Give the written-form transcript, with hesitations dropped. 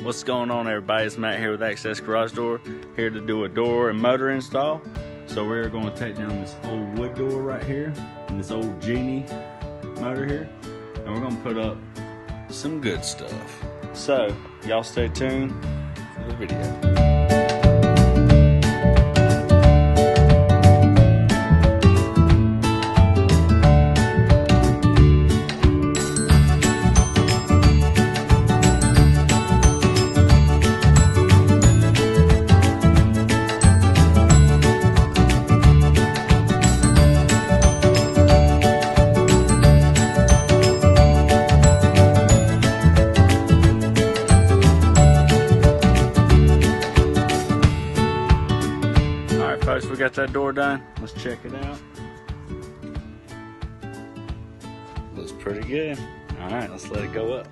What's going on, everybody? It's Matt here with Access Garage Door, here to do a door and motor install. So we're going to take down this old wood door right here and this old Genie motor here, and we're going to put up some good stuff. So y'all stay tuned for the video. Folks, we got that door done. Let's check it out. Looks pretty good. All right, let's let it go up.